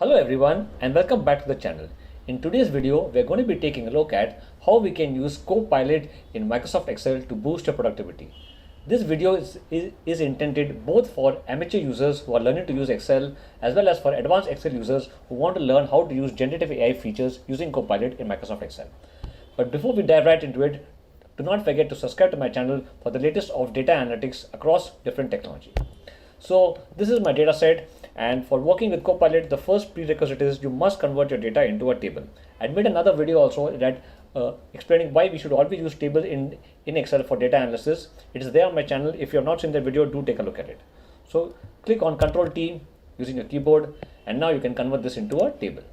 Hello everyone and welcome back to the channel. In today's video, we're going to be taking a look at how we can use CoPilot in Microsoft Excel to boost your productivity. This video is intended both for amateur users who are learning to use Excel as well as for advanced Excel users who want to learn how to use generative AI features using CoPilot in Microsoft Excel. But before we dive right into it, do not forget to subscribe to my channel for the latest of data analytics across different technology. So this is my data set, and for working with CoPilot, the first prerequisite is you must convert your data into a table. I made another video also that explaining why we should always use tables in Excel for data analysis. It is there on my channel. If you have not seen that video, do take a look at it. So click on Ctrl T using your keyboard, and now you can convert this into a table.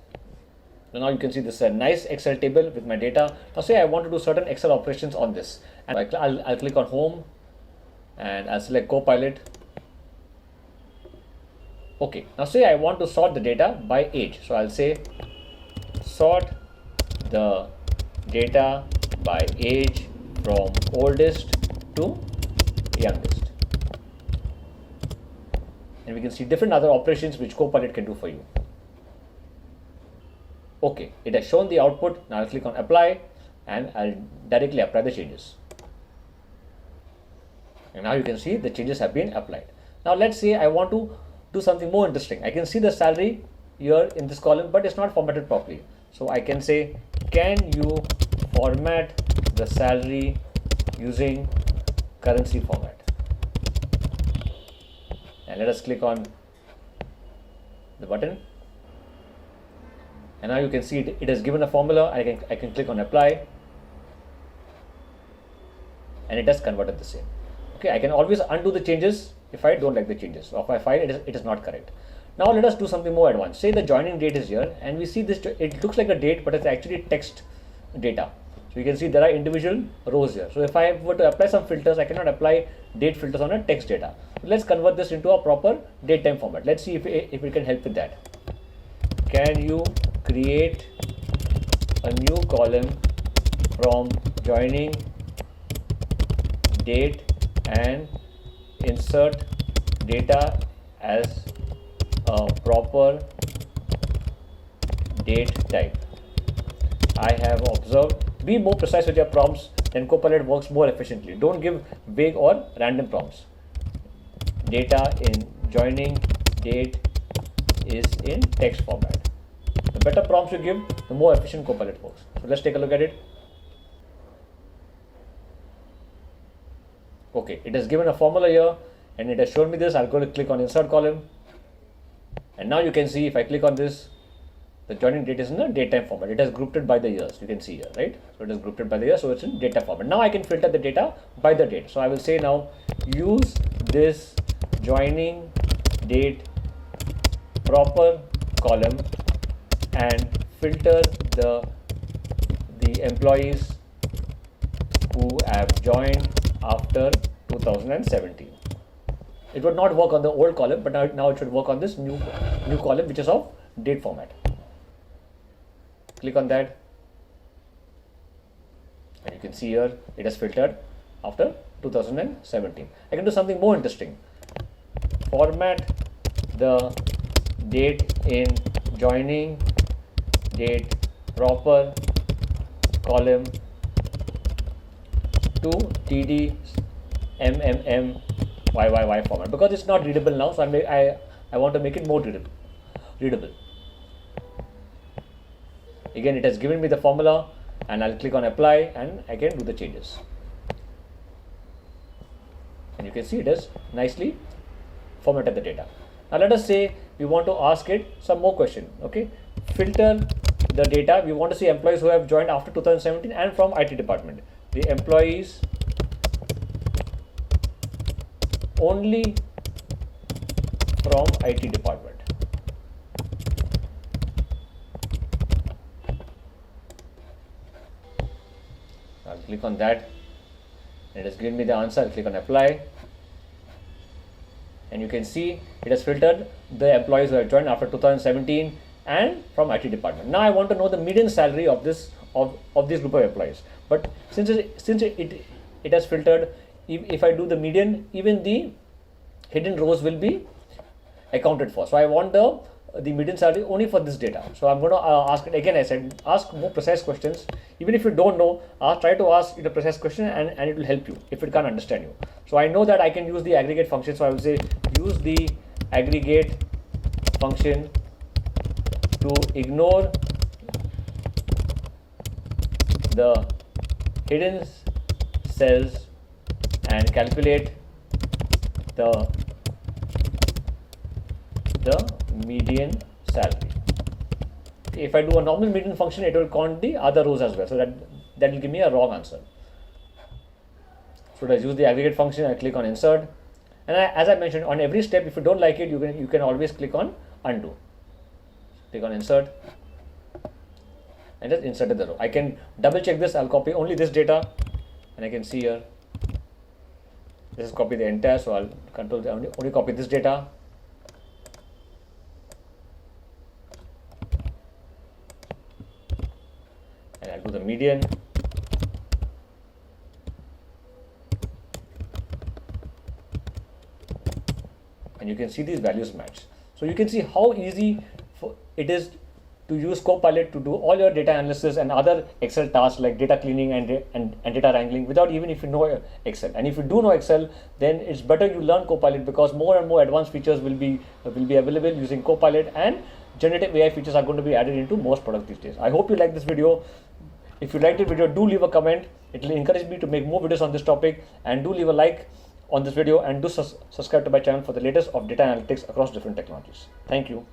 So now you can see this nice Excel table with my data. Now say I want to do certain Excel operations on this, and I'll click on Home, and I'll select CoPilot. Okay, now say I want to sort the data by age. So I'll say sort the data by age from oldest to youngest. And we can see different other operations which CoPilot can do for you. Okay, it has shown the output. Now I'll click on apply and I'll directly apply the changes. And now you can see the changes have been applied. Now let's say I want to do something more interesting. I can see the salary here in this column, but it's not formatted properly. So I can say, can you format the salary using currency format? And let us click on the button. And now you can see it has given a formula. I can click on apply, and it has converted the same. Okay, I can always undo the changes if I don't like the changes, or if I find it is not correct. Now let us do something more advanced. Say the joining date is here, and we see this, it looks like a date, but it's actually text data. So you can see there are individual rows here. So if I were to apply some filters, I cannot apply date filters on a text data. So let's convert this into a proper date time format. Let's see if it can help with that. Can you create a new column from joining date and insert data as a proper date type? I have observed. Be more precise with your prompts, then CoPilot works more efficiently. Don't give vague or random prompts. Data in joining date is in text format. The better prompts you give, the more efficient CoPilot works. So let's take a look at it. Okay, it has given a formula here and it has shown me this. I'll go to click on insert column, and now you can see if I click on this, the joining date is in a date time format. It has grouped it by the years. You can see here, right? So it is grouped it by the year, so it's in data format. Now I can filter the data by the date. So I will say now use this joining date proper column and filter the employees who have joined after 2017. It would not work on the old column, but now it should work on this new column, which is of date format. Click on that, and you can see here it has filtered after 2017. I can do something more interesting. Format the date in joining date proper column to TD YYY format, because it's not readable now, so I want to make it more readable. Again, it has given me the formula, and I'll click on apply and I can do the changes. And you can see it has nicely formatted the data. Now let us say we want to ask it some more question. Okay, filter the data. We want to see employees who have joined after 2017 and from IT department. The employees only from IT department. I'll click on that. It has given me the answer. I'll click on apply. And you can see it has filtered the employees who have joined after 2017 and from IT department. Now I want to know the median salary of this this group of employees. But since it has filtered, if I do the median, even the hidden rows will be accounted for. So I want the the median salary only for this data. So I'm going to ask it again. I said ask more precise questions. Even if you don't know, try to ask it a precise question, and it will help you if it can't understand you. So I know that I can use the aggregate function. So I will say use the aggregate function to ignore the hidden cells and calculate the median salary. If I do a normal median function, it will count the other rows as well. So that will give me a wrong answer. So let's use the aggregate function. I click on insert, and as I mentioned, on every step, if you don't like it, you can always click on undo. Click on insert and just inserted the row. I can double check this. I'll copy only this data, and I can see here this is copy the entire. So I'll control only copy this data. And I'll do the median. And you can see these values match. So you can see how easy it is to use CoPilot to do all your data analysis and other Excel tasks like data cleaning and data wrangling without even if you know Excel. And if you do know Excel, then it's better you learn CoPilot, because more and more advanced features will be available using CoPilot, and generative AI features are going to be added into most products these days. I hope you like this video. If you liked the video, do leave a comment. It will encourage me to make more videos on this topic, and do leave a like on this video, and do subscribe to my channel for the latest of data analytics across different technologies. Thank you.